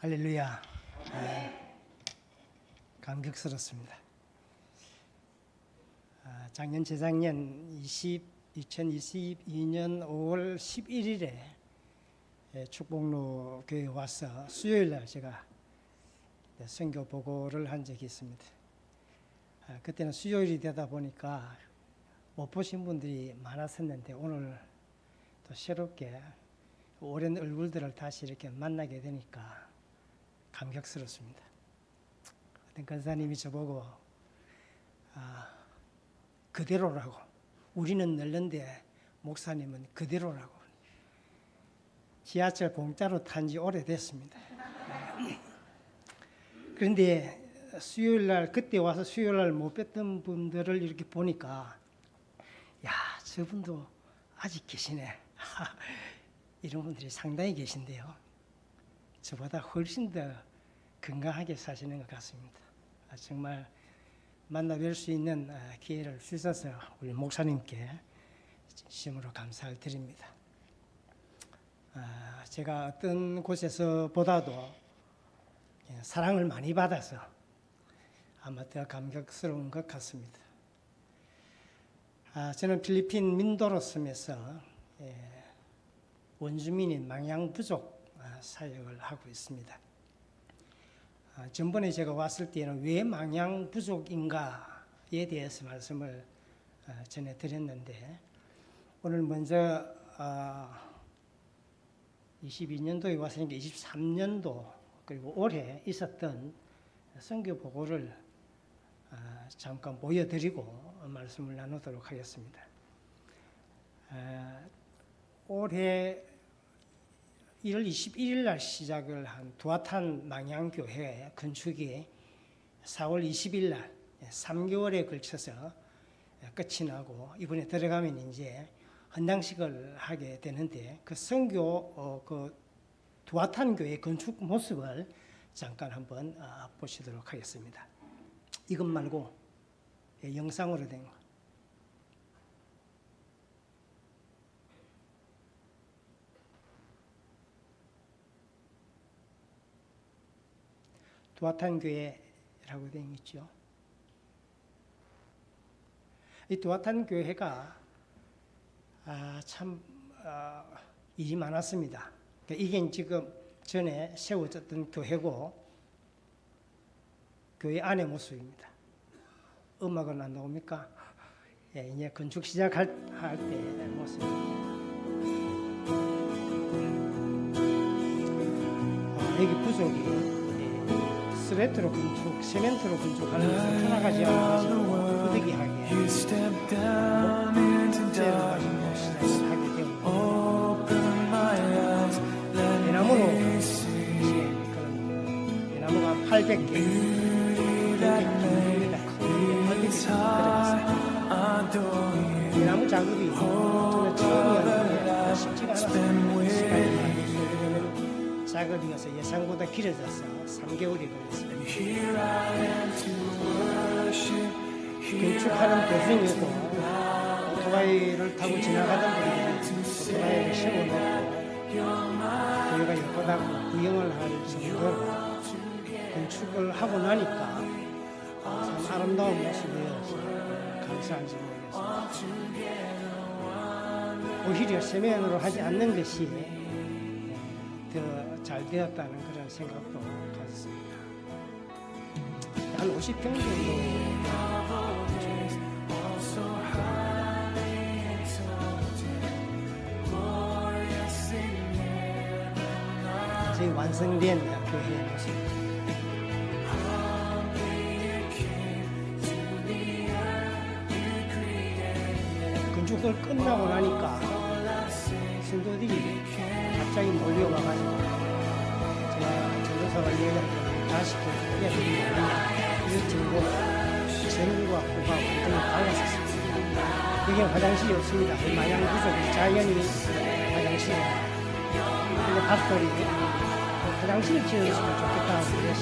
할렐루야. 감격스럽습니다. 작년 재작년 2022년 5월 11일에 축복로 교회에 와서 수요일날 제가 선교 보고를 한 적이 있습니다. 그때는 수요일이 되다 보니까 못 보신 분들이 많았었는데 오늘 또 새롭게 오랜 얼굴들을 다시 이렇게 만나게 되니까 감격스럽습니다. 어떤 권사님이 저보고 그대로라고, 우리는 늙는데 목사님은 그대로라고. 지하철 공짜로 탄 지 오래됐습니다. 그런데 수요일날, 그때 와서 수요일날 못 뵀던 분들을 이렇게 보니까 야, 저분도 아직 계시네. 이런 분들이 상당히 계신데요. 저보다 훨씬 더 건강하게 사시는 것 같습니다. 정말 만나 뵐 수 있는 기회를 주셔서 우리 목사님께 진심으로 감사를 드립니다. 제가 어떤 곳에서 보다도 사랑을 많이 받아서 아마 더 감격스러운 것 같습니다. 저는 필리핀 민도로섬에서 원주민인 망양부족 사역을 하고 있습니다. 전번에 제가 왔을 때는 왜 망양부족인가에 대해서 말씀을 전해드렸는데, 오늘 먼저 22년도에 왔으니까 23년도 그리고 올해 있었던 선교 보고를 잠깐 보여드리고 말씀을 나누도록 하겠습니다. 올해 1월 21일 날 시작을 한 두아탄 망양교회 건축이 4월 20일 날 3개월에 걸쳐서 끝이 나고, 이번에 들어가면 이제 헌당식을 하게 되는데, 그 선교 그 두아탄 교회 건축 모습을 잠깐 한번 보시도록 하겠습니다. 이것 말고 영상으로 된 거. 두아탄 교회라고 되어 있죠. 이 두아탄 교회가 참 일이 많았습니다. 이게 지금 전에 세워졌던 교회고, 교회 안의 모습입니다. 음악은 안 나옵니까? 이제 건축 시작할 때 모습입니다. 여기 부족이 스레트로 건축, 세멘트로 건축하는 것을 하나가지 않아가지고 부득이하게 목재를 가지고 시작을 하게 되고, 대나무로 대나무가 800개, 800개 들어갔어요. 대나무 작업이 저는 처음이었는데 쉽지가 않았어요. 시간이 많이 소요되는 작업이어서 예상보다 길어져서 3개월이 걸렸습니다. 건축하는 도중에도 오토바이를 타고 지나가던 분들이 오토바이를 세워놓고 교회가 예쁘다고 구경을 할 정도로 건축을 하고 나니까 참 아름다운 모습이어서 감사한지 모르겠습니다. 오히려 세면으로 하지 않는 것이 더 잘 되었다는 그런 생각도 가졌습니다. 한 50평 정도 이제 완성된 교회의 모습입니다. 건축을 끝나고 나니까 성도들이 갑자기 몰려와가지고 제가 전도사가 얘기하는 다시 교회에 들리느냐 이 정도로 전과 후가 완전히 달라졌습니다. 여기 화장실이 없습니다. 망양부족이 자연히 화장실입니다. 근데 파스tor이 화장실을 지어줬으면 좋겠다고 그래서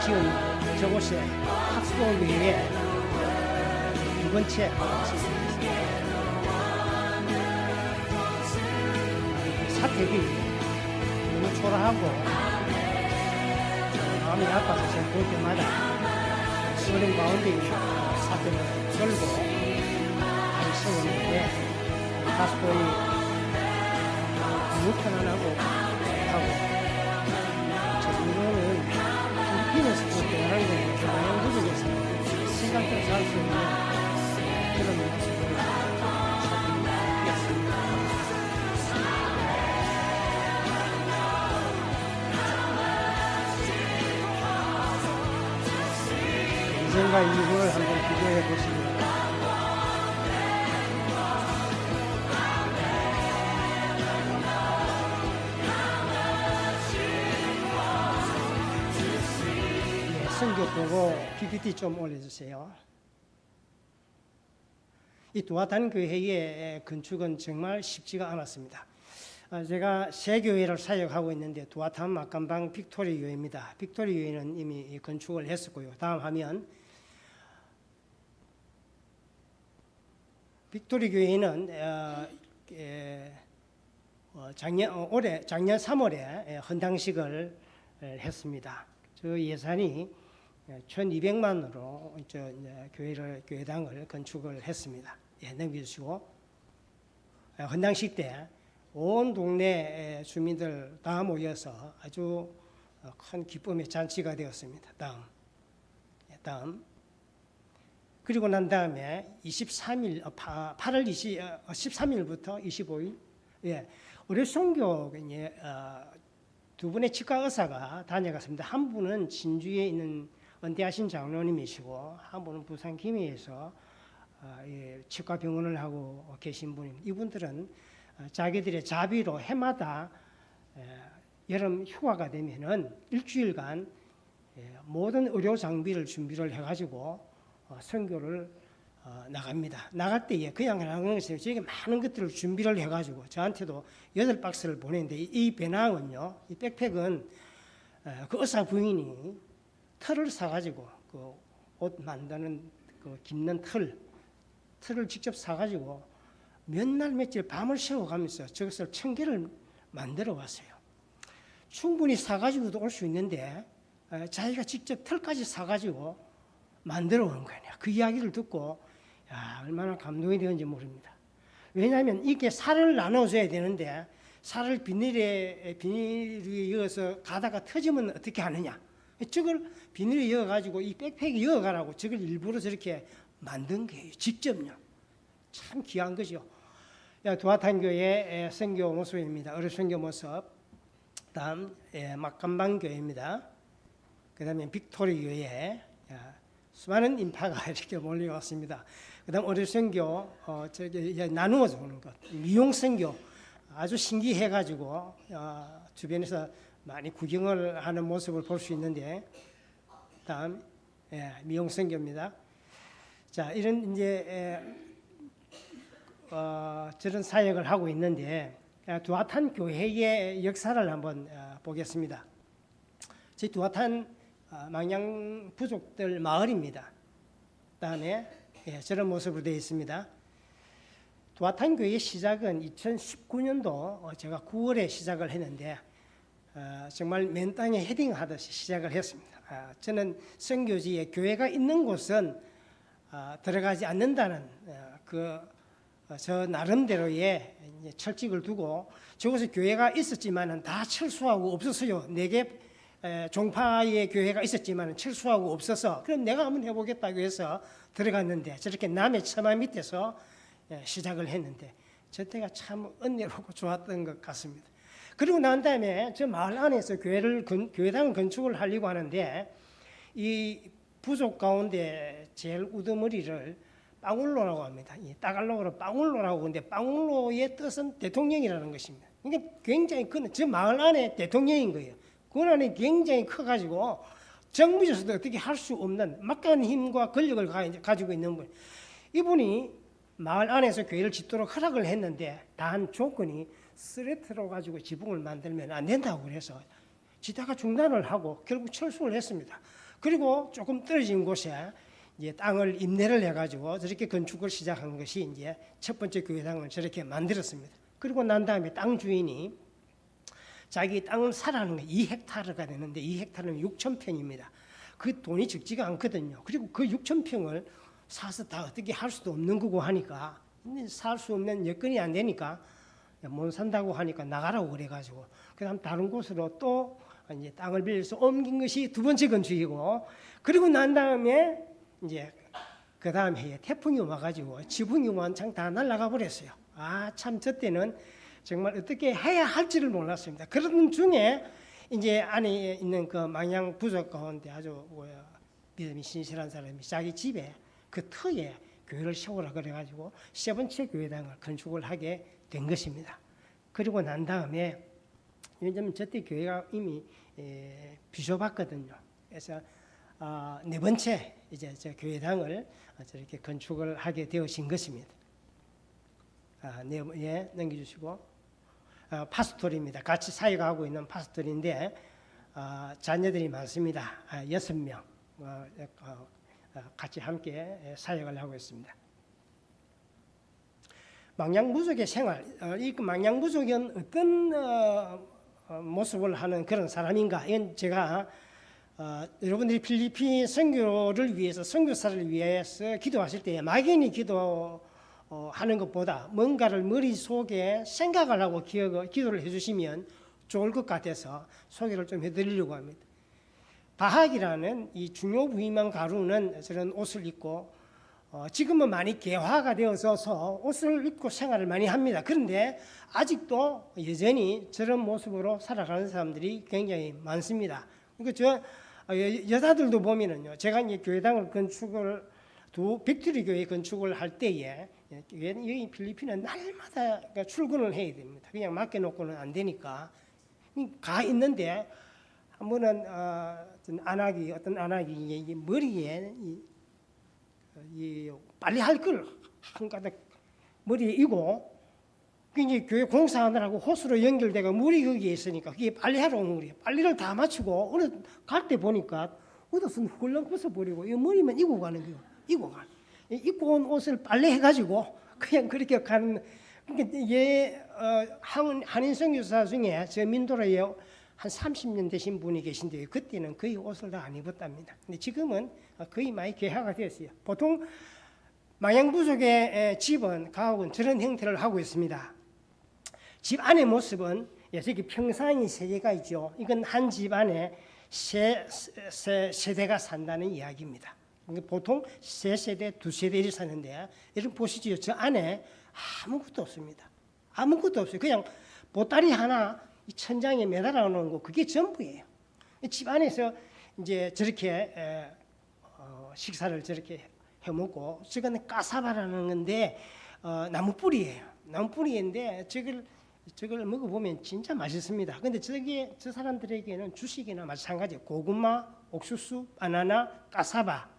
지금 저곳에 학교 위에 두 번째 화장실입니다. 사택이 너무 초라하고 마음이 아파서 제가 볼 때마다 어린 가운데 있는 사건을 걸고 다리 세웠는데 가수들이 너무 편안하고 하고 저는 필리핀에서 볼 때라는 건 동양국에서 생각대로 살 수 있는 그런 모습을 사진이 바뀌었습니다. 이전과 이후를 한번 비교해 보시면 성교 보고 PPT 좀 올려주세요. 이 두아탄 교회의 건축은 정말 쉽지가 않았습니다. 제가 세 교회를 사역하고 있는데 두아탄 막간방 빅토리 교회입니다. 빅토리 교회는 이미 건축을 했었고요. 다음 화면. 빅토리 교회는 작년 3월에 헌당식을 했습니다. 저 예산이 1,200만으로 교회당을 건축을 했습니다. 넘겨주시고 헌당식 때 온 동네 주민들 다 모여서 아주 큰 기쁨의 잔치가 되었습니다. 다음 그리고 난 다음에 8월 13일부터 25일 우리 선교 두 분의 치과 의사가 다녀갔습니다. 한 분은 진주에 있는 은퇴하신 장로님이시고 한 분은 부산 김해에서 치과 병원을 하고 계신 분입니다. 이분들은 자기들의 자비로 해마다 여름 휴가가 되면은 일주일간 모든 의료 장비를 준비를 해가지고 선교를 나갑니다. 나갈 때에 그냥 나가는 것이 저에게 많은 것들을 준비를 해가지고 저한테도 8박스를 보냈는데 이 배낭은요, 이 백팩은 그 의사 부인이 털을 사가지고 그 옷 만드는 그 깁는 털을 직접 사가지고 몇 날 며칠 밤을 새워가면서 저것을 1,000개를 만들어 왔어요. 충분히 사가지고도 올 수 있는데 자기가 직접 털까지 사가지고 만들어 온 거예요. 그 이야기를 듣고 얼마나 감동이 되는지 모릅니다. 왜냐하면 이게 살을 나눠줘야 되는데 살을 비닐에 이어서 가다가 터지면 어떻게 하느냐. 저걸 비닐에 이어가지고 이 백팩에 이어가라고 저걸 일부러 저렇게 만든 거예요. 직접요. 참 귀한 거죠. 두아탄 교회 선교 모습입니다. 어려 선교 모습. 다음 막간방 교회입니다. 그다음에 빅토리 교회. 수많은 인파가 이렇게 몰려왔습니다. 그다음 어려 선교 나누어서 오는 것. 미용 선교 아주 신기해가지고 주변에서 많이 구경을 하는 모습을 볼 수 있는데 다음 미용 선교입니다. 자, 이런 저런 사역을 하고 있는데 두아탄 교회의 역사를 한번 보겠습니다. 저희 두아탄 망양 부족들 마을입니다. 다음에 저런 모습으로 되어 있습니다. 두아탄 교회 시작은 2019년도 제가 9월에 시작을 했는데 정말 맨 땅에 헤딩하듯이 시작을 했습니다. 저는 선교지에 교회가 있는 곳은 들어가지 않는다는 저 나름대로의 철칙을 두고 저곳에 교회가 있었지만은 다 철수하고 없었어요. 4개 종파의 교회가 있었지만은 철수하고 없어서 그럼 내가 한번 해보겠다고 해서 들어갔는데 저렇게 남의 처마 밑에서 시작을 했는데 저때가 참 은혜롭고 좋았던 것 같습니다. 그리고 난 다음에 저 마을 안에서 교회당 건축을 하려고 하는데 이 부족 가운데 제일 우두머리를 빵울로라고 합니다. 따갈로그로 빵울로라고 하는데 빵울로의 뜻은 대통령이라는 것입니다. 그러니까 굉장히 큰 저 마을 안에 대통령인 거예요. 권한이 굉장히 커가지고 정부에서도 어떻게 할 수 없는 막강한 힘과 권력을 가지고 있는 분. 이분이 마을 안에서 교회를 짓도록 허락을 했는데 단 조건이 스레트로 가지고 지붕을 만들면 안 된다고 그래서 짓다가 중단을 하고 결국 철수를 했습니다. 그리고 조금 떨어진 곳에 이제 땅을 임대를 해가지고 저렇게 건축을 시작한 것이 이제 첫 번째 교회당을 저렇게 만들었습니다. 그리고 난 다음에 땅 주인이 자기 땅을 사라는 게 2헥타르가 되는데 2헥타르는 6,000평입니다. 그 돈이 적지가 않거든요. 그리고 그 6,000평을 사서 다 어떻게 할 수도 없는 거고 하니까 살 수 없는 여건이 안 되니까 못 산다고 하니까 나가라고 그래가지고 그다음 다른 곳으로 또 이제 땅을 빌려서 옮긴 것이 두 번째 건축이고 그리고 난 다음에 이제 그 다음 해에 태풍이 와가지고 지붕이 완창 다 날아가 버렸어요. 아, 참 저 때는 정말 어떻게 해야 할지를 몰랐습니다. 그런 중에 이제 안에 있는 그 망양 부족 가운데 아주 믿음이 신실한 사람이 자기 집에 그 터에 교회를 세우라 그래가지고 세 번째 교회당을 건축을 하게 된 것입니다. 그리고 난 다음에 왜냐하면 저때 교회가 이미 비좁았거든요. 그래서 네 번째 이제 저 교회당을 저렇게 건축을 하게 되어진 것입니다. 네, 넘겨주시고 파스토리입니다. 같이 사역을 하고 있는 파스토리인데 자녀들이 많습니다. 6명 같이 함께 사역을 하고 있습니다. 망양부족의 생활, 이 망양부족은 어떤 모습을 하는 그런 사람인가? 이건 제가 여러분들이 필리핀 선교를 위해서 선교사를 위해서 기도하실 때 막연히 기도하는 것보다 뭔가를 머릿속에 생각을 하고 기도를 해주시면 좋을 것 같아서 소개를 좀 해드리려고 합니다. 바학이라는 이 중요 부임한 가루는 저런 옷을 입고 지금은 많이 개화가 되어서 옷을 입고 생활을 많이 합니다. 그런데 아직도 여전히 저런 모습으로 살아가는 사람들이 굉장히 많습니다. 그러니까 여자들도 보면은요, 제가 이제 교회당을 건축을 빅토리 교회 건축을 할 때에 여기 필리핀은 날마다 출근을 해야 됩니다. 그냥 맡겨놓고는 안 되니까 가 있는데 한 번은 어떤 안악이 머리에 이 빨리 할 걸 한 가닥 머리에 이고 이제 교회 공사하느라고 호수로 연결돼가 물이 거기에 있으니까 그게 빨리 하러 오는 거예요. 빨리를 다 마치고 어느 갈 때 보니까 옷은 훌렁 벗어버리고 이 머리만 이고 가는 거예요. 입고 온 옷을 빨래 해가지고 그냥 그렇게 가는. 그러니까 한인 선교사 중에 저 민도라에 한 30년 되신 분이 계신데 그때는 거의 옷을 다 안 입었답니다. 근데 지금은 거의 많이 개화가 되었어요. 보통 망양부족의 집은 가옥은 저런 형태를 하고 있습니다. 집 안의 모습은 저기 평상이 3개가 있죠. 이건 한 집 안에 세 세대가 산다는 이야기입니다. 보통 3세대, 2세대 이렇게 사는데 여러분 보시죠. 저 안에 아무것도 없습니다. 아무것도 없어요. 그냥 보따리 하나 이 천장에 매달아 놓은 거 그게 전부예요. 집 안에서 이제 저렇게 식사를 저렇게 해먹고 저건 까사바라는 건데 나무 뿌리예요. 나무 뿌리인데 저걸 먹어보면 진짜 맛있습니다. 근데 저 사람들에게는 주식이나 마찬가지예요. 고구마, 옥수수, 바나나, 까사바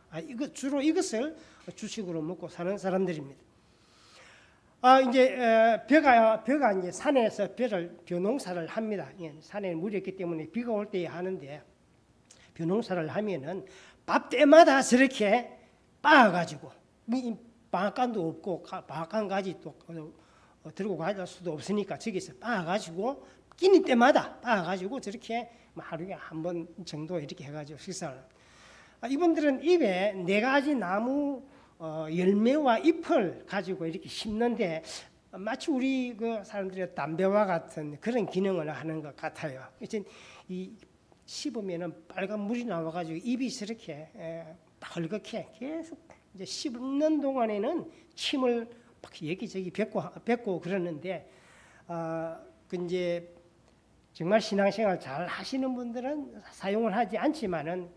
주로 이것을 주식으로 먹고 사는 사람들입니다. 이제 벼가 이제 산에서 벼농사를 합니다. 산에 물이 있기 때문에 비가 올 때 하는데 벼농사를 하면은 밥 때마다 저렇게 빻아가지고 방앗간도 없고 방앗간까지 또 들고 갈 수도 없으니까 저기서 빻아가지고 끼니 때마다 빻아가지고 저렇게 하루에 한 번 정도 이렇게 해가지고 식사를. 이분들은 입에 4가지 나무 열매와 잎을 가지고 이렇게 심는데 마치 우리 그 사람들의 담배와 같은 그런 기능을 하는 것 같아요. 이 씹으면은 빨간 물이 나와가지고 입이 저렇게 헐겁게 계속 이제 씹는 동안에는 침을 막 여기저기 뱉고 그러는데 그 이제 정말 신앙생활 잘 하시는 분들은 사용을 하지 않지만은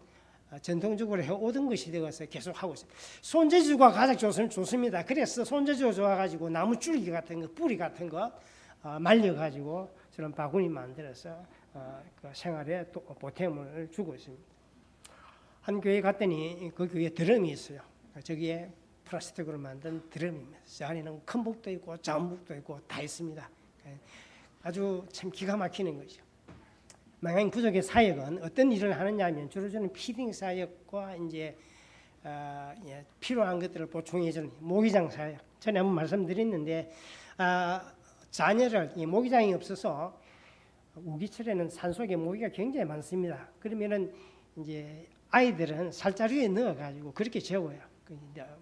전통적으로 해오던 것이 되어서 계속 하고 있어요. 손재주가 가장 좋습니다. 그래서 손재주가 좋아가지고 나무 줄기 같은 거, 뿌리 같은 거 말려가지고 저런 바구니 만들어서 그 생활에 또 보탬을 주고 있습니다. 한 교회 갔더니 그 교회에 드럼이 있어요. 저기에 플라스틱으로 만든 드럼입니다. 저 안에는 큰 북도 있고 작은 북도 있고 다 있습니다. 아주 참 기가 막히는 거죠. 망양 부족의 사역은 어떤 일을 하느냐면 주로 저는 피딩 사역과 이제 필요한 것들을 보충해주는 모기장 사역. 전에 한번 말씀드렸는데 자녀를 모기장이 없어서 우기철에는 산속에 모기가 굉장히 많습니다. 그러면은 이제 아이들은 살자루에 넣어가지고 그렇게 재워요.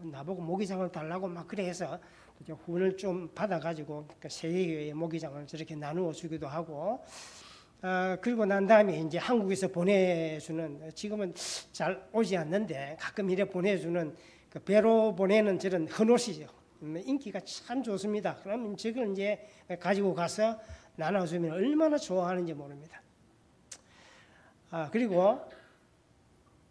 나보고 모기장을 달라고 막 그래 해서 훈을 좀 받아가지고 세 개의 모기장을 저렇게 나누어 주기도 하고, 그리고 난 다음에 이제 한국에서 보내주는, 지금은 잘 오지 않는데 가끔 이래 보내주는 그 배로 보내는 저런 헌옷이죠. 인기가 참 좋습니다. 그러면 저걸 이제 가지고 가서 나눠주면 얼마나 좋아하는지 모릅니다. 그리고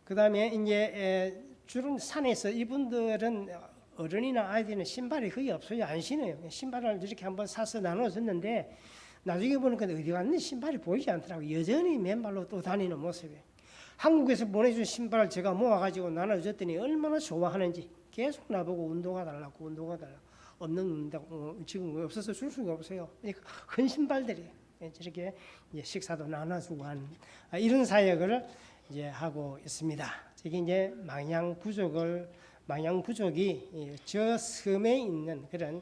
그 다음에 이제 주로 산에서 이분들은 어른이나 아이들은 신발이 거의 없어요. 안 신어요. 신발을 이렇게 한번 사서 나눠줬는데 나중에 보니까 어디 갔는지 신발이 보이지 않더라고요. 여전히 맨발로 또 다니는 모습이에요. 한국에서 보내준 신발을 제가 모아가지고 나눠줬더니 얼마나 좋아하는지 계속 나보고 운동화 달라고 없는 운동 지금 없어서 줄 수가 없어요. 큰 신발들이 저렇게 이제 식사도 나눠주고 하는 이런 사역을 이제 하고 있습니다. 저게 이제 망양 부족이 저 섬에 있는 그런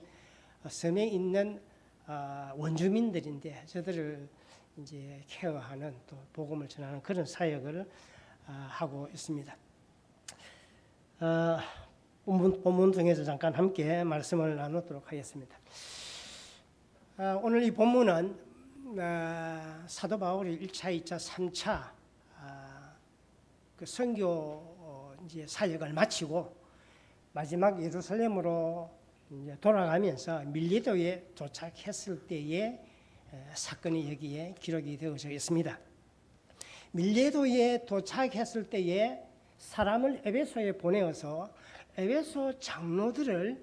섬에 있는 원주민들인데 저들을 이제 케어하는 또 복음을 전하는 그런 사역을 하고 있습니다. 본문 중에서 잠깐 함께 말씀을 나누도록 하겠습니다. 오늘 이 본문은 사도 바울이 1차, 2차, 3차 그 선교 이제 사역을 마치고 마지막 예루살렘으로 이제 돌아가면서 밀리도에 도착했을 때의 사건이 여기에 기록이 되어져 있습니다. 밀리도에 도착했을 때에 사람을 에베소에 보내어서 에베소 장로들을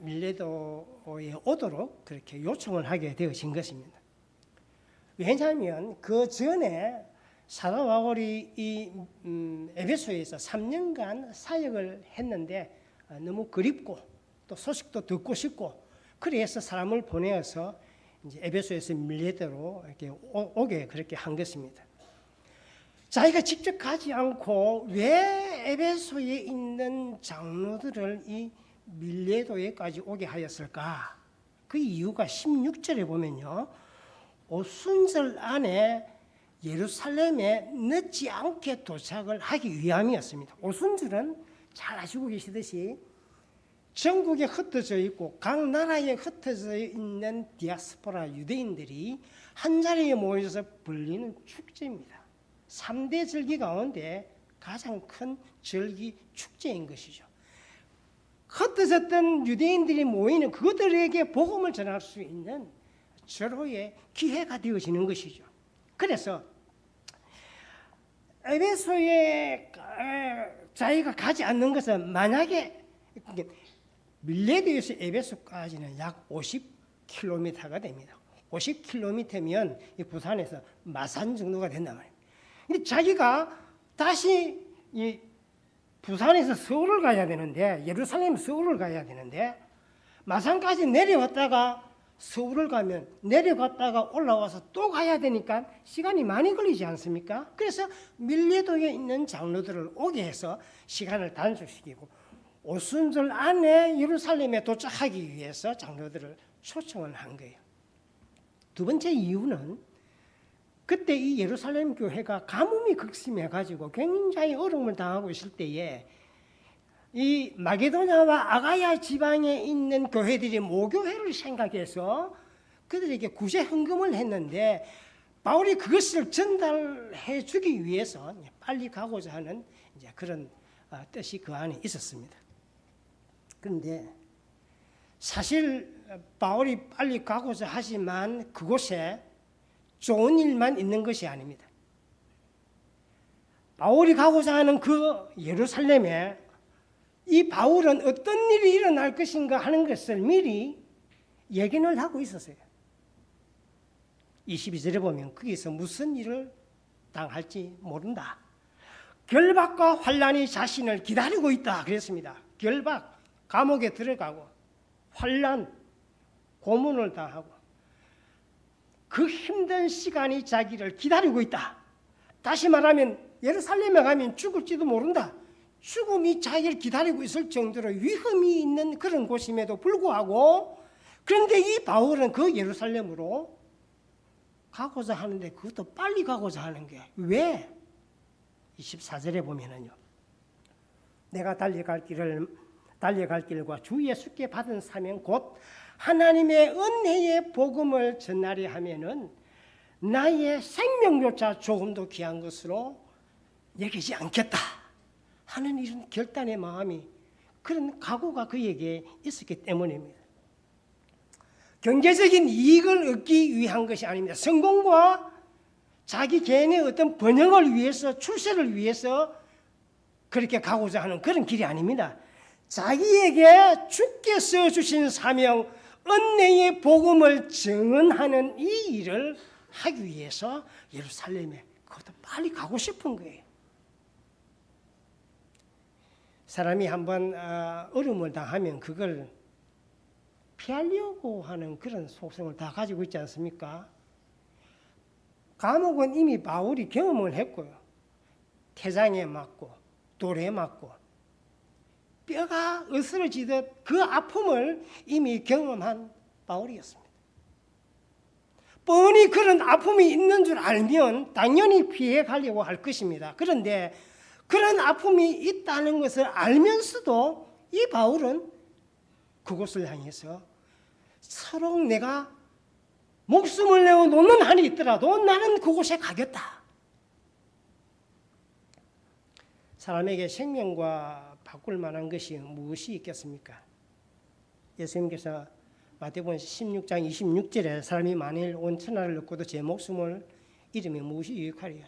밀레도에 오도록 그렇게 요청을 하게 되어진 것입니다. 왜냐하면 그 전에 사도 바울이 이 에베소에서 3년간 사역을 했는데 너무 그립고 또 소식도 듣고 싶고 그래서 사람을 보내어서 이제 에베소에서 밀레도로 이렇게 오게 그렇게 한 것입니다. 자기가 직접 가지 않고 왜 에베소에 있는 장로들을 이 밀레도에까지 오게 하였을까? 그 이유가 16절에 보면요. 오순절 안에 예루살렘에 늦지 않게 도착을 하기 위함이었습니다. 오순절은 잘 아시고 계시듯이 전국에 흩어져 있고 각 나라에 흩어져 있는 디아스포라 유대인들이 한자리에 모여서 벌리는 축제입니다. 3대 절기 가운데 가장 큰 절기 축제인 것이죠. 흩어졌던 유대인들이 모이는 그들에게 복음을 전할 수 있는 절호의 기회가 되어지는 것이죠. 그래서 에베소에 자기가 가지 않는 것은 만약에 밀레도에서 에베소까지는 약 50km가 됩니다. 50km면 부산에서 마산 정도가 된단 말이에요. 근데 자기가 다시 이 부산에서 서울을 가야 되는데 예루살렘 서울을 가야 되는데 마산까지 내려왔다가 서울을 가면 내려갔다가 올라와서 또 가야 되니까 시간이 많이 걸리지 않습니까? 그래서 밀레도에 있는 장로들을 오게 해서 시간을 단축시키고 오순절 안에 예루살렘에 도착하기 위해서 장로들을 초청을 한 거예요. 두 번째 이유는 그때 이 예루살렘 교회가 가뭄이 극심해가지고 굉장히 어려움을 당하고 있을 때에 이 마게도냐와 아가야 지방에 있는 교회들이 모교회를 생각해서 그들에게 구제 헌금을 했는데 바울이 그것을 전달해 주기 위해서 빨리 가고자 하는 이제 그런 뜻이 그 안에 있었습니다. 그런데 사실 바울이 빨리 가고자 하지만 그곳에 좋은 일만 있는 것이 아닙니다. 바울이 가고자 하는 그 예루살렘에 이 바울은 어떤 일이 일어날 것인가 하는 것을 미리 예견을 하고 있었어요. 22절에 보면 거기서 무슨 일을 당할지 모른다. 결박과 환난이 자신을 기다리고 있다 그랬습니다. 결박, 감옥에 들어가고 환난, 고문을 당하고 그 힘든 시간이 자기를 기다리고 있다. 다시 말하면 예루살렘에 가면 죽을지도 모른다. 죽음이 자기를 기다리고 있을 정도로 위험이 있는 그런 곳임에도 불구하고 그런데 이 바울은 그 예루살렘으로 가고자 하는데 그것도 빨리 가고자 하는 게 왜? 24절에 보면은요. 내가 달려갈 길과 주 예수께 받은 사명 곧 하나님의 은혜의 복음을 전하려 하면은 나의 생명조차 조금도 귀한 것으로 여기지 않겠다 하는 이런 결단의 마음이, 그런 각오가 그에게 있었기 때문입니다. 경제적인 이익을 얻기 위한 것이 아닙니다. 성공과 자기 개인의 어떤 번영을 위해서, 출세를 위해서 그렇게 가고자 하는 그런 길이 아닙니다. 자기에게 주께서 주신 사명, 은혜의 복음을 증언하는 이 일을 하기 위해서 예루살렘에 그것도 빨리 가고 싶은 거예요. 사람이 한번 어려움을 당하면 그걸 피하려고 하는 그런 속성을 다 가지고 있지 않습니까? 감옥은 이미 바울이 경험을 했고요. 태장에 맞고 돌에 맞고 뼈가 으스러지듯 그 아픔을 이미 경험한 바울이었습니다. 뻔히 그런 아픔이 있는 줄 알면 당연히 피해 가려고 할 것입니다. 그런데 그런 아픔이 있다는 것을 알면서도 이 바울은 그곳을 향해서 서로 내가 목숨을 내어 놓는 한이 있더라도 나는 그곳에 가겠다. 사람에게 생명과 바꿀 만한 것이 무엇이 있겠습니까? 예수님께서 마태복음 16장 26절에 사람이 만일 온 천하를 얻고도 제 목숨을 잃으면 무엇이 유익하리요?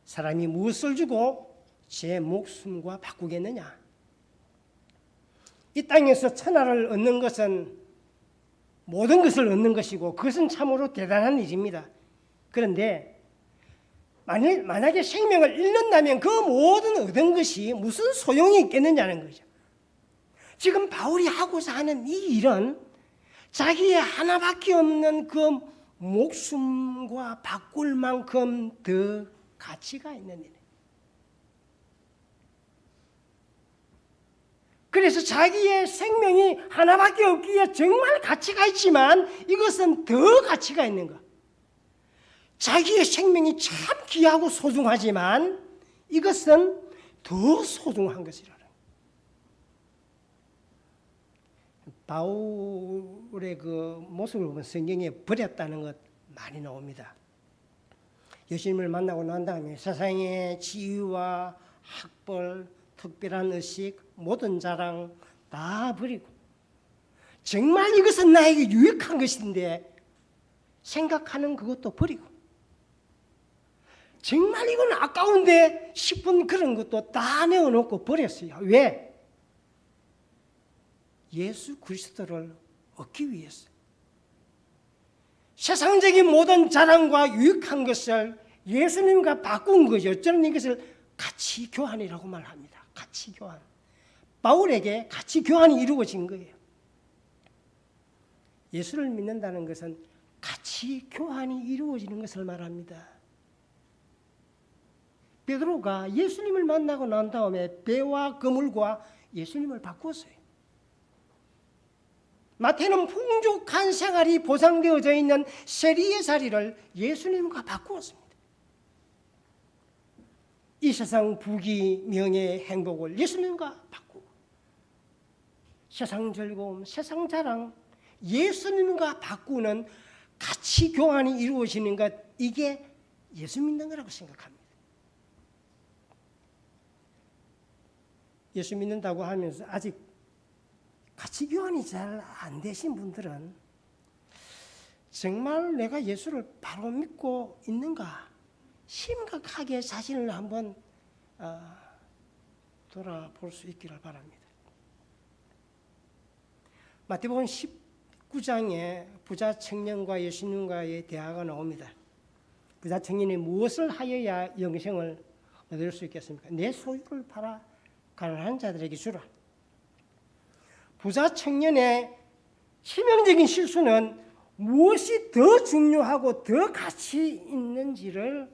사람이 무엇을 주고 제 목숨과 바꾸겠느냐? 이 땅에서 천하를 얻는 것은 모든 것을 얻는 것이고 그것은 참으로 대단한 일입니다. 그런데 만약에 생명을 잃는다면 그 모든 얻은 것이 무슨 소용이 있겠느냐는 거죠. 지금 바울이 하고자 하는 이 일은 자기의 하나밖에 없는 그 목숨과 바꿀 만큼 더 가치가 있는 일이에요. 그래서 자기의 생명이 하나밖에 없기에 정말 가치가 있지만 이것은 더 가치가 있는 것. 자기의 생명이 참 귀하고 소중하지만 이것은 더 소중한 것이라는. 바울의 그 모습을 보면 성경에 버렸다는 것 많이 나옵니다. 예수님을 만나고 난 다음에 세상의 지위와 학벌, 특별한 의식, 모든 자랑 다 버리고 정말 이것은 나에게 유익한 것인데 생각하는 그것도 버리고 정말 이건 아까운데 싶은 그런 것도 다 내어놓고 버렸어요. 왜? 예수 그리스도를 얻기 위해서. 세상적인 모든 자랑과 유익한 것을 예수님과 바꾼 거죠. 저는 이것을 가치 교환이라고 말합니다. 가치 교환. 바울에게 가치 교환이 이루어진 거예요. 예수를 믿는다는 것은 가치 교환이 이루어지는 것을 말합니다. 베드로가 예수님을 만나고 난 다음에 배와 그물과 예수님을 바꾸었어요. 마태는 풍족한 생활이 보장되어져 있는 세리의 자리를 예수님과 바꾸었습니다. 이 세상 부귀, 명예, 행복을 예수님과 바꾸고 세상 즐거움, 세상 자랑 예수님과 바꾸는 가치 교환이 이루어지는 것, 이게 예수 믿는 거라고 생각합니다. 예수 믿는다고 하면서 아직 가치 교환이 잘 안 되신 분들은 정말 내가 예수를 바로 믿고 있는가 심각하게 자신을 한번 돌아볼 수 있기를 바랍니다. 마태복음 19장에 부자 청년과 예수님과의 대화가 나옵니다. 부자 청년이 무엇을 하여야 영생을 얻을 수 있겠습니까? 내 소유를 팔아 가난한 자들에게 주라. 부자 청년의 치명적인 실수는 무엇이 더 중요하고 더 가치 있는지를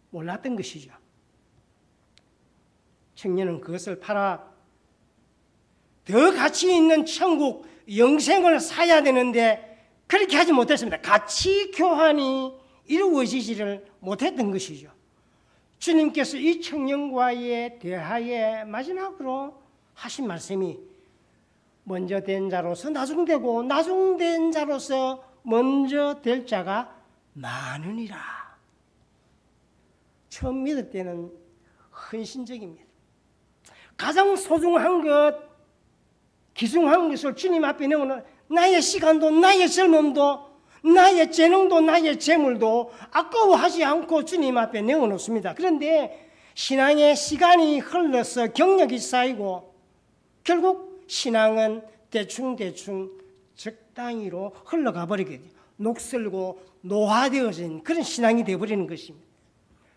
몰랐던 것이죠. 청년은 그것을 팔아 더 가치 있는 천국, 영생을 사야 되는데 그렇게 하지 못했습니다. 가치 교환이 이루어지지를 못했던 것이죠. 주님께서 이 청년과의 대화의 마지막으로 하신 말씀이 먼저 된 자로서 나중되고 나중된 자로서 먼저 될 자가 많으니라. 처음 믿을 때는 헌신적입니다. 가장 소중한 것, 귀중한 것을 주님 앞에 내어놓은 나의 시간도 나의 젊음도 나의 재능도 나의 재물도 아까워하지 않고 주님 앞에 내어놓습니다. 그런데 신앙의 시간이 흘러서 경력이 쌓이고 결국 신앙은 대충대충 적당히로 흘러가 버리게 돼요. 녹슬고 노화되어진 그런 신앙이 되어버리는 것입니다.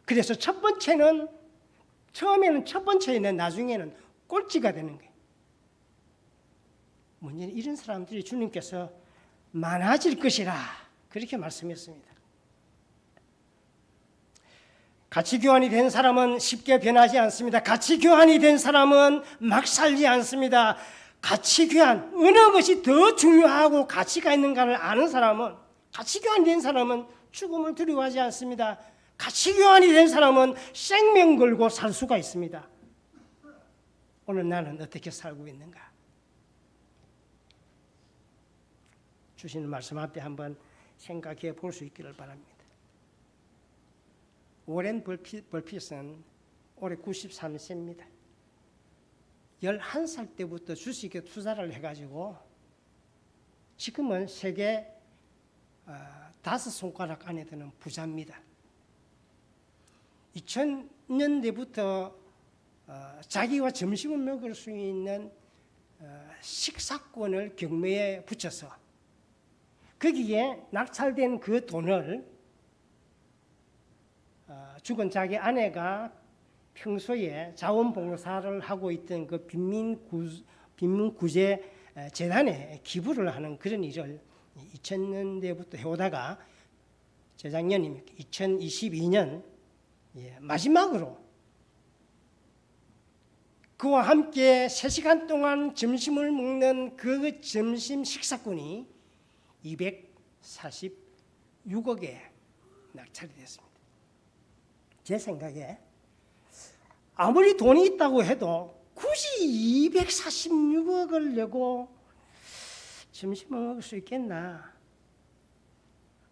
그래서 처음에는 첫 번째는 나중에는 꼴찌가 되는 거예요. 문제는 이런 사람들이 주님께서 많아질 것이라 그렇게 말씀했습니다. 가치 교환이 된 사람은 쉽게 변하지 않습니다. 가치 교환이 된 사람은 막 살지 않습니다. 가치 교환, 어느 것이 더 중요하고 가치가 있는가를 아는 사람은, 가치 교환이 된 사람은 죽음을 두려워하지 않습니다. 가치 교환이 된 사람은 생명 걸고 살 수가 있습니다. 오늘 나는 어떻게 살고 있는가? 주시는 말씀 앞에 한번 생각해 볼 수 있기를 바랍니다. 워렌 버핏은 올해 93세입니다. 11살 때부터 주식에 투자를 해가지고 지금은 세계 5손가락 안에 드는 부자입니다. 2000년대부터 자기와 점심을 먹을 수 있는 식사권을 경매에 붙여서 거기에 낙찰된 그 돈을 죽은 자기 아내가 평소에 자원봉사를 하고 있던 그 빈민구제 재단에 기부를 하는 그런 일을 2000년대부터 해오다가 재작년 2022년 마지막으로 그와 함께 3시간 동안 점심을 먹는 그 점심 식사권이 246억에 낙찰이 됐습니다. 제 생각에 아무리 돈이 있다고 해도 굳이 246억을 내고 점심을 먹을 수 있겠나?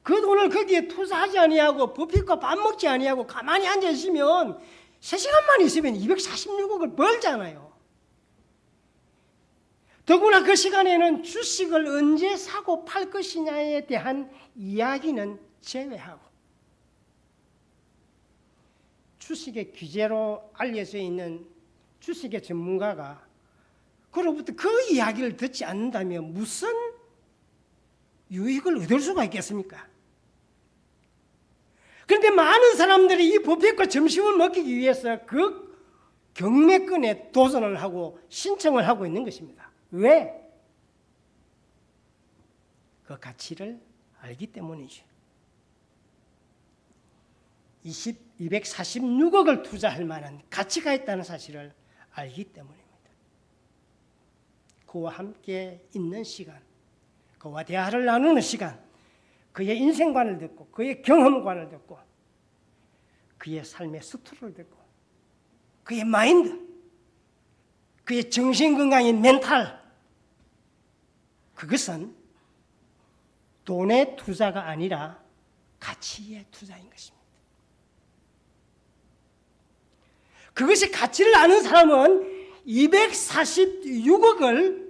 그 돈을 거기에 투자하지 아니하고 버핏과 밥 먹지 아니하고 가만히 앉아 있으면 3시간만 있으면 246억을 벌잖아요. 더구나 그 시간에는 주식을 언제 사고 팔 것이냐에 대한 이야기는 제외하고 주식의 규제로 알려져 있는 주식의 전문가가 그로부터 그 이야기를 듣지 않는다면 무슨 유익을 얻을 수가 있겠습니까? 그런데 많은 사람들이 이 버핏과 점심을 먹기 위해서 그 경매권에 도전을 하고 신청을 하고 있는 것입니다. 왜? 그 가치를 알기 때문이죠. 246억을 투자할 만한 가치가 있다는 사실을 알기 때문입니다. 그와 함께 있는 시간, 그와 대화를 나누는 시간, 그의 인생관을 듣고 그의 경험관을 듣고 그의 삶의 스토리를 듣고 그의 마인드, 그의 정신건강인 멘탈, 그것은 돈의 투자가 아니라 가치의 투자인 것입니다. 그것이 가치를 아는 사람은 246억을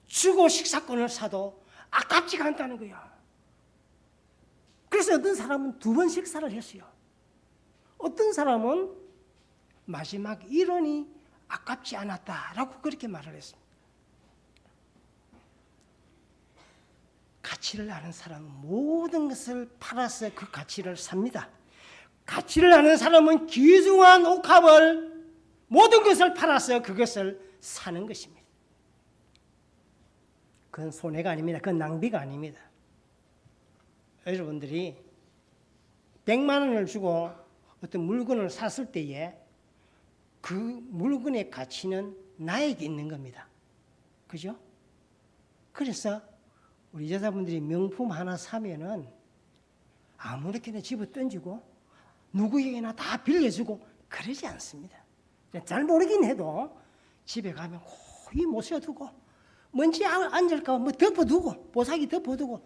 주고 식사권을 사도 아깝지가 않다는 거야. 그래서 어떤 사람은 2번 식사를 했어요. 어떤 사람은 마지막 1원이 아깝지 않았다라고 그렇게 말을 했습니다. 가치를 아는 사람은 모든 것을 팔아서 그 가치를 삽니다. 가치를 아는 사람은 귀중한 옥합을 모든 것을 팔아서 그것을 사는 것입니다. 그건 손해가 아닙니다. 그건 낭비가 아닙니다. 여러분들이 100만 원을 주고 어떤 물건을 샀을 때에 그 물건의 가치는 나에게 있는 겁니다. 그죠? 그래서 우리 여자분들이 명품 하나 사면은 아무렇게나 집어 던지고 누구에게나 다 빌려주고 그러지 않습니다. 잘 모르긴 해도 집에 가면 거의 못 세워두고 먼지 앉을까 뭐 덮어두고 보자기 덮어두고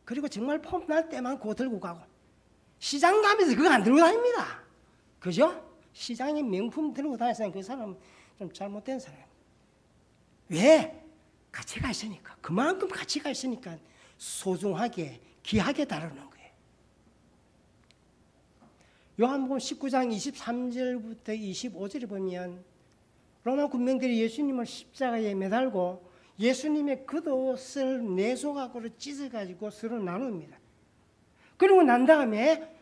그리고 정말 폼 날 때만 그거 들고 가고 시장 가면서 그거 안 들고 다닙니다. 그죠? 시장에 명품 들고 다니는 그 사람 좀 잘못된 사람입니다. 왜? 가치가 있으니까. 그만큼 가치가 있으니까 소중하게 귀하게 다루는 거예요. 요한복음 19장 23절부터 25절에 보면 로마 군병들이 예수님을 십자가에 매달고 예수님의 겉옷을 네 조각으로 찢어가지고 서로 나눕니다. 그리고 난 다음에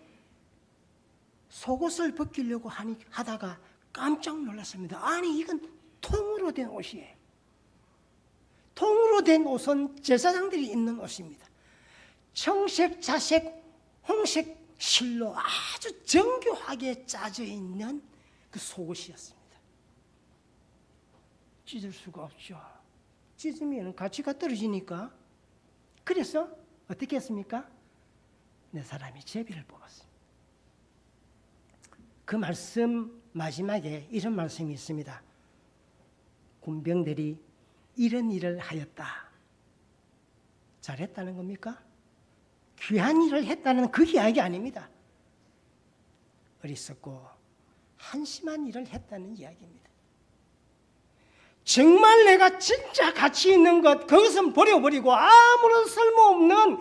속옷을 벗기려고 하다가 깜짝 놀랐습니다. 아니 이건 통으로 된 옷이에요. 통으로 된 옷은 제사장들이 입는 옷입니다. 청색, 자색, 홍색 실로 아주 정교하게 짜져 있는 그 속옷이었습니다. 찢을 수가 없죠. 찢으면 가치가 떨어지니까. 그래서 어떻게 했습니까? 네 사람이 제비를 뽑았습니다. 그 말씀 마지막에 이런 말씀이 있습니다. 군병들이 이런 일을 하였다. 잘했다는 겁니까? 귀한 일을 했다는 그 이야기 아닙니다. 어리석고 한심한 일을 했다는 이야기입니다. 정말 내가 진짜 가치 있는 것 그것은 버려버리고 아무런 쓸모없는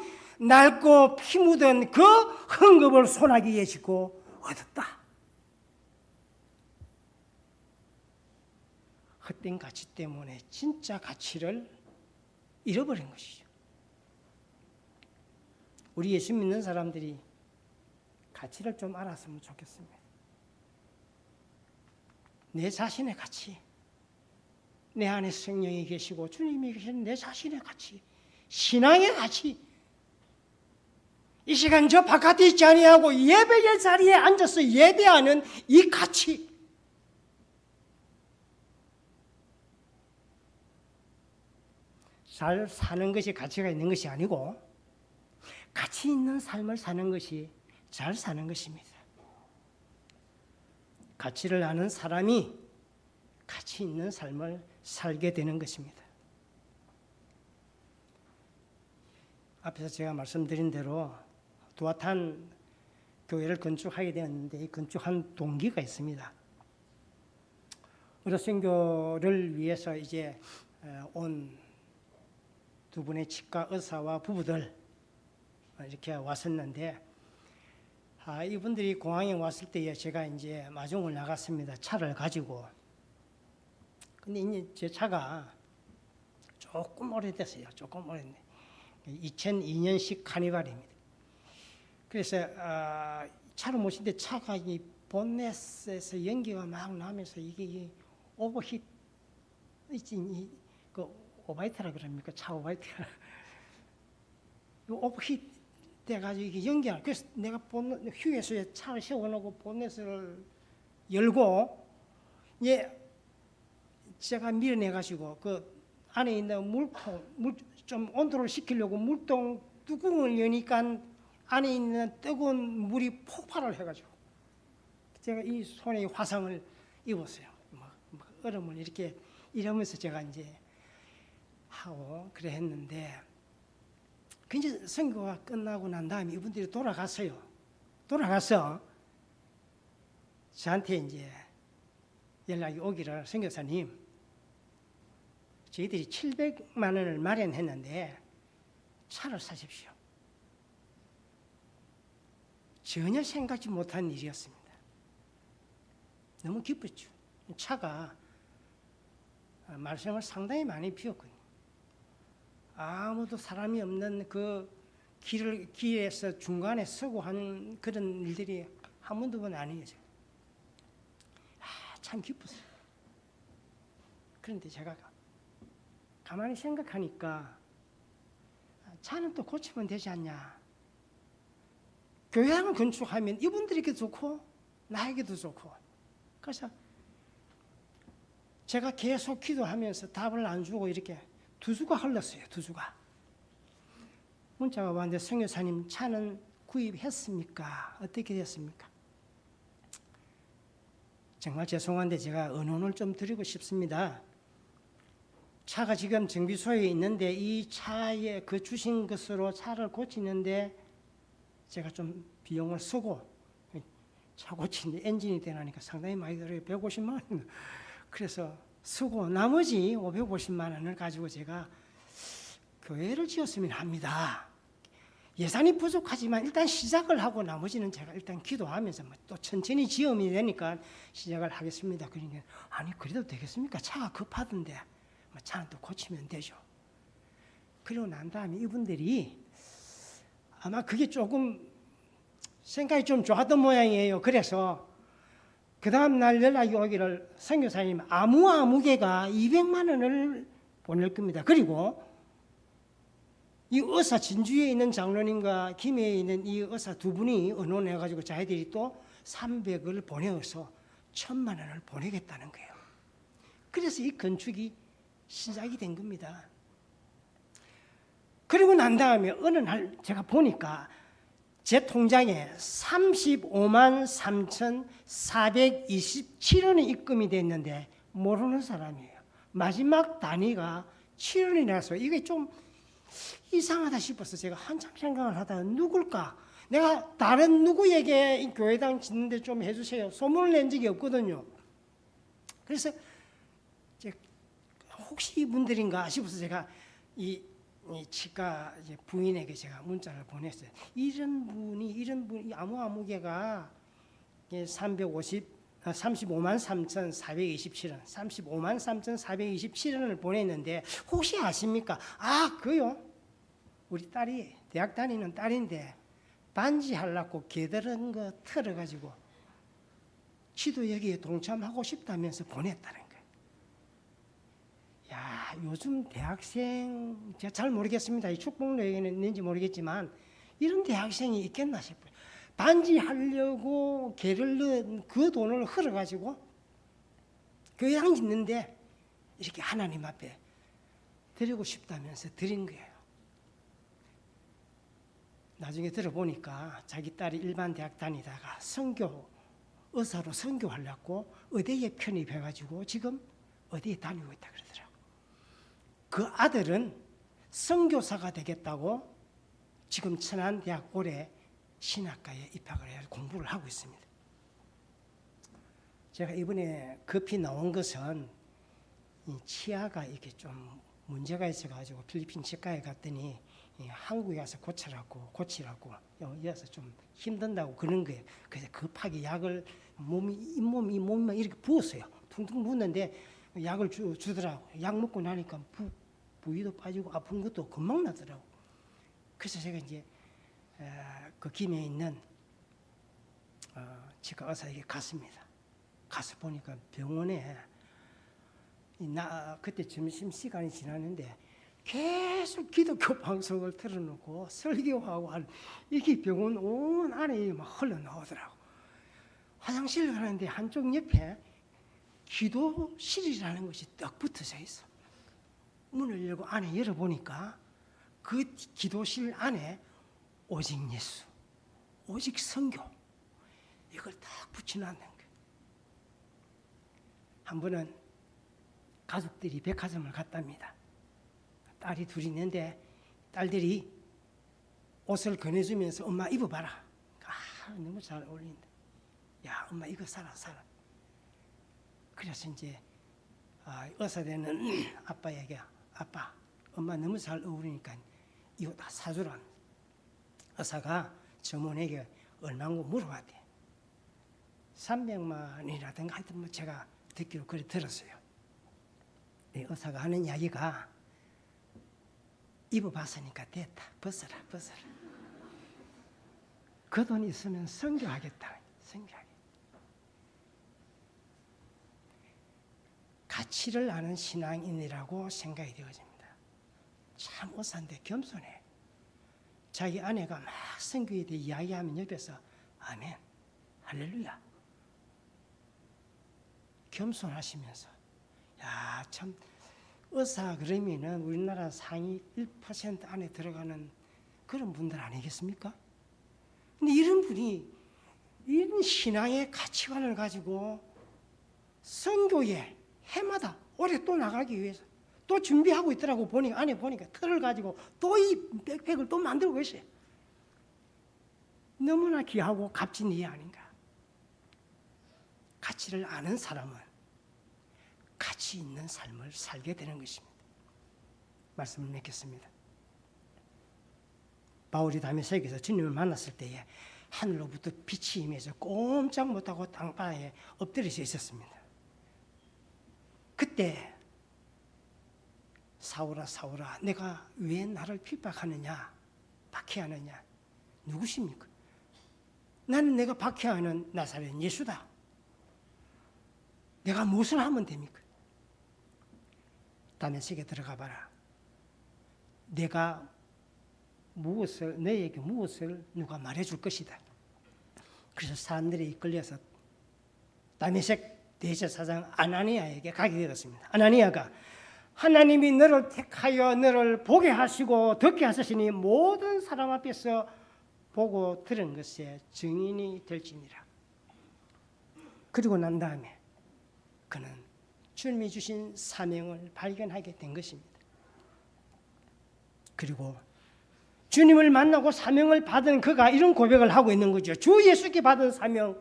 낡고 피 묻은 그 헝겊을 소나기에 싣고 얻었다. 헛된 가치 때문에 진짜 가치를 잃어버린 것이죠. 우리 예수 믿는 사람들이 가치를 좀 알았으면 좋겠습니다. 내 자신의 가치, 내 안에 성령이 계시고 주님이 계시는 내 자신의 가치, 신앙의 가치. 이 시간 저 바깥에 있지 아니하고 예배의 자리에 앉아서 예배하는 이 가치. 잘 사는 것이 가치가 있는 것이 아니고 가치 있는 삶을 사는 것이 잘 사는 것입니다. 가치를 아는 사람이 가치 있는 삶을 살게 되는 것입니다. 앞에서 제가 말씀드린 대로 두아탄 교회를 건축하게 되었는데 이 건축한 동기가 있습니다. 의료선교를 위해서 이제 온 두 분의 치과 의사와 부부들 이렇게 왔었는데 이분들이 공항에 왔을 때에 제가 이제 마중을 나갔습니다. 차를 가지고. 근데 이제 제 차가 조금 오래됐어요. 조금 오래됐네. 2002년식 카니발입니다. 그래서 차를 모시는데 차가 이 본넷에서 연기가 막 나면서 이게 오버힛 그 오바이트라 그럽니까? 차 오바이트. 오버힛 돼가지고 이게 연기가. 그래서 내가 휴게소에 차를 세워놓고 본넷을 열고 제가 밀어내가지고 그 안에 있는 물통 좀 온도를 식히려고 물통 뚜껑을 여니까 안에 있는 뜨거운 물이 폭발을 해가지고 제가 이 손에 화상을 입었어요. 얼음을 이렇게 이러면서 제가 이제 하고 그래 했는데 그 이제 선교가 끝나고 난 다음에 이분들이 돌아갔어요. 돌아가서 저한테 이제 연락이 오기를 선교사님 저희들이 700만 원을 마련했는데 차를 사십시오. 전혀 생각지 못한 일이었습니다. 너무 기뻤죠. 차가 말썽을 상당히 많이 피웠거든요. 아무도 사람이 없는 그 길에서 중간에 서고 하는 그런 일들이 한 번도 번 아니죠. 참 기뻤어요. 그런데 제가 가만히 생각하니까 차는 또 고치면 되지 않냐. 교회를 건축하면 이분들에게도 좋고 나에게도 좋고. 그래서 제가 계속 기도하면서 답을 안 주고 이렇게 2주가 흘렀어요. 2주가. 문자가 왔는데 선교사님 차는 구입했습니까? 어떻게 됐습니까? 정말 죄송한데 제가 의논을 좀 드리고 싶습니다. 차가 지금 정비소에 있는데 이 차에 그 주신 것으로 차를 고치는데 제가 좀 비용을 쓰고 차 고치는데 엔진이 되나니까 상당히 많이 들어요. 150만 원. 그래서 쓰고 나머지 550만 원을 가지고 제가 교회를 지었으면 합니다. 예산이 부족하지만 일단 시작을 하고 나머지는 제가 일단 기도하면서 또 천천히 지으면 되니까 시작을 하겠습니다. 그러니까 아니 그래도 되겠습니까? 차가 급하던데 차는 또 고치면 되죠. 그리고 난 다음에 이분들이 아마 그게 조금 생각이 좀 좋았던 모양이에요. 그래서 그 다음 날 연락이 오기를 선교사님 아무개가 200만 원을 보낼 겁니다. 그리고 이 의사 진주에 있는 장로님과 김해에 있는 이 의사 두 분이 의논해가지고 자기들이 또 300을 보내어서 1000만 원을 보내겠다는 거예요. 그래서 이 건축이 시작이 된 겁니다. 그리고 난 다음에 어느 날 제가 보니까 제 통장에 35만 3,427원이 입금이 됐는데 모르는 사람이에요. 마지막 단위가 7원이라서 이게 좀 이상하다 싶어서 제가 한참 생각을 하다가 누굴까? 내가 다른 누구에게 교회당 짓는데 좀 해주세요. 소문을 낸 적이 없거든요. 그래서 혹시 이분들인가 싶어서 제가 이 치과 부인에게 제가 문자를 보냈어요. 이런 분이 아무개가 35만 3,427원, 35만 3,427원을 보냈는데 혹시 아십니까? 아, 그요? 우리 딸이 대학 다니는 딸인데 반지 하려고 게으른 거 털어가지고 지도 여기에 동참하고 싶다면서 보냈다는 거예요. 야, 요즘 대학생 제가 잘 모르겠습니다. 이 축복로에는 있는지 모르겠지만 이런 대학생이 있겠나 싶어요. 반지 하려고 개를 넣은 그 돈을 흘러가지고 교회당 짓는데 이렇게 하나님 앞에 드리고 싶다면서 드린 거예요. 나중에 들어보니까 자기 딸이 일반 대학 다니다가 의사로 선교하려고 의대에 편입해가지고 지금 의대에 다니고 있다 그러더라고요. 그 아들은 선교사가 되겠다고 지금 천안대학 올해 신학과에 입학을 해서 공부를 하고 있습니다. 제가 이번에 급히 나온 것은 이 치아가 이렇게 좀 문제가 있어가지고 필리핀 치과에 갔더니 한국에 가서 고치라고 여기서 좀 힘든다고 그런 거예요. 그래서 급하게 약을 잇몸만 이렇게 부었어요. 퉁퉁 부었는데 약을 주더라고. 약 먹고 나니까 부위도 빠지고 아픈 것도 금방 나더라고. 그래서 제가 이제 그 김에 있는 치과 의사에게 갔습니다. 가서 보니까 병원에 그때 점심시간이 지났는데 계속 기독교 방송을 틀어놓고 설교하고 이렇게 병원 온 안에 막 흘러나오더라고. 화장실 가는데 한쪽 옆에 기도실이라는 것이 딱 붙어져 있어. 문을 열고 안에 열어보니까 그 기도실 안에 오직 예수, 오직 성교 이걸 딱 붙여놨는 거예요. 한 번은 가족들이 백화점을 갔답니다. 딸이 둘이 있는데 딸들이 옷을 권해주면서 엄마 입어봐라. 너무 잘 어울린다. 야, 엄마 이거 사라. 그래서 이제 의사 되는 아빠에게 아빠, 엄마 너무 잘 어울리니까 이거 다 사주라. 의사가 점원에게 얼마고 물어봤대. 300만이라든가 하여튼 뭐 제가 듣기로 그래 들었어요. 의사가 하는 이야기가 입어봤으니까 됐다. 벗어라. 그 돈 있으면 선교하겠다. 가치를 아는 신앙인이라고 생각이 되어집니다. 참 의사인데 겸손해. 자기 아내가 막 선교에 대해 이야기하면 옆에서 아멘, 할렐루야. 겸손하시면서 야, 참 의사 그러면은 우리나라 상위 1% 안에 들어가는 그런 분들 아니겠습니까? 근데 이런 분이 이런 신앙의 가치관을 가지고 선교에 해마다 올해 또 나가기 위해서 또 준비하고 있더라고. 보니까 안에 보니까 틀을 가지고 또 이 백팩을 또 만들고 있어요. 너무나 귀하고 값진 일 아닌가. 가치를 아는 사람은 가치 있는 삶을 살게 되는 것입니다. 말씀을 맺겠습니다. 바울이 다메섹에서 주님을 만났을 때에 하늘로부터 빛이 임해서 꼼짝 못하고 땅바닥에 엎드려져 있었습니다. 그때 사울아 사울아 내가 왜 나를 핍박하느냐 박해하느냐 누구십니까? 나는 내가 박해하는 나사렛 예수다. 내가 무엇을 하면 됩니까? 다메섹에 들어가 봐라. 내가 너에게 무엇을 누가 말해줄 것이다. 그래서 사람들이 이끌려서 다메섹 대제사장 아나니아에게 가게 되었습니다. 아나니아가 하나님이 너를 택하여 너를 보게 하시고 듣게 하시니 모든 사람 앞에서 보고 들은 것에 증인이 될지니라. 그리고 난 다음에 그는 주님이 주신 사명을 발견하게 된 것입니다. 그리고 주님을 만나고 사명을 받은 그가 이런 고백을 하고 있는 거죠. 주 예수께 받은 사명,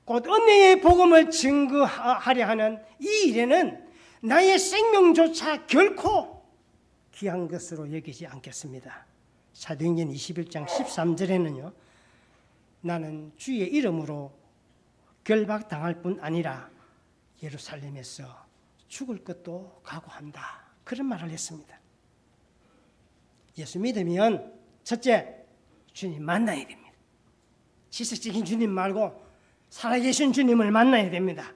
곧 은혜의 복음을 증거하려 하는 이 일에는 나의 생명조차 결코 귀한 것으로 여기지 않겠습니다. 사도행전 21장 13절에는요. 나는 주의 이름으로 결박당할 뿐 아니라 예루살렘에서 죽을 것도 각오한다. 그런 말을 했습니다. 예수 믿으면 첫째, 주님 만나야 됩니다. 지식적인 주님 말고 살아계신 주님을 만나야 됩니다.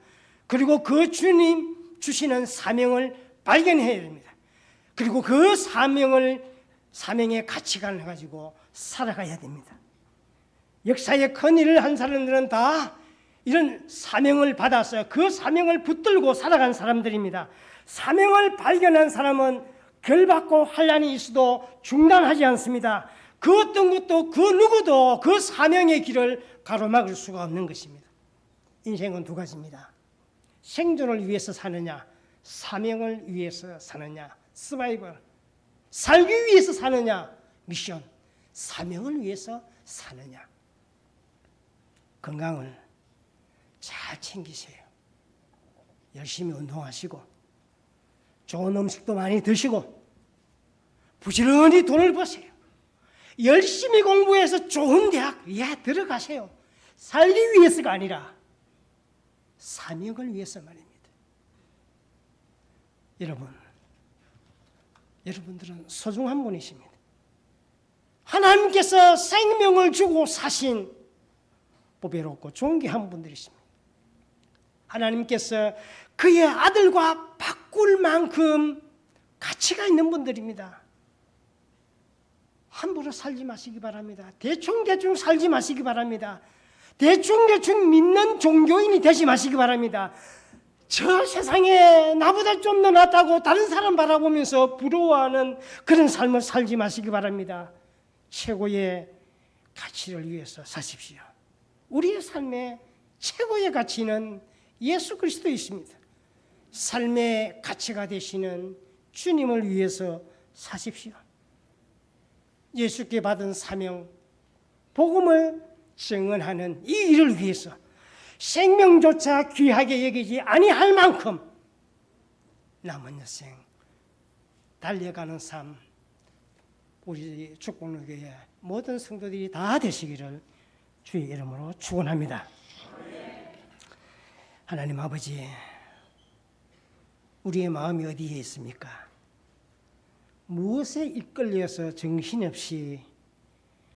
그리고 그 주님 주시는 사명을 발견해야 됩니다. 그리고 그 사명의 가치관을 가지고 살아가야 됩니다. 역사에 큰 일을 한 사람들은 다 이런 사명을 받아서 그 사명을 붙들고 살아간 사람들입니다. 사명을 발견한 사람은 결받고 환난이 있어도 중단하지 않습니다. 그 어떤 것도 그 누구도 그 사명의 길을 가로막을 수가 없는 것입니다. 인생은 두 가지입니다. 생존을 위해서 사느냐, 사명을 위해서 사느냐, 서바이벌. 살기 위해서 사느냐, 미션. 사명을 위해서 사느냐. 건강을 잘 챙기세요. 열심히 운동하시고 좋은 음식도 많이 드시고 부지런히 돈을 버세요. 열심히 공부해서 좋은 대학에 들어가세요. 살기 위해서가 아니라 사명을 위해서 말입니다. 여러분들은 소중한 분이십니다. 하나님께서 생명을 주고 사신 보배롭고 존귀한 분들이십니다. 하나님께서 그의 아들과 바꿀 만큼 가치가 있는 분들입니다. 함부로 살지 마시기 바랍니다. 대충 살지 마시기 바랍니다. 대충 믿는 종교인이 되지 마시기 바랍니다. 저 세상에 나보다 좀 더 낫다고 다른 사람 바라보면서 부러워하는 그런 삶을 살지 마시기 바랍니다. 최고의 가치를 위해서 사십시오. 우리의 삶의 최고의 가치는 예수 그리스도이십니다. 삶의 가치가 되시는 주님을 위해서 사십시오. 예수께 받은 사명, 복음을 증언하는 이 일을 위해서 생명조차 귀하게 여기지 아니할 만큼 남은 여생 달려가는 삶, 우리 축복로교회 모든 성도들이 다 되시기를 주의 이름으로 축원합니다. 하나님 아버지, 우리의 마음이 어디에 있습니까? 무엇에 이끌려서 정신없이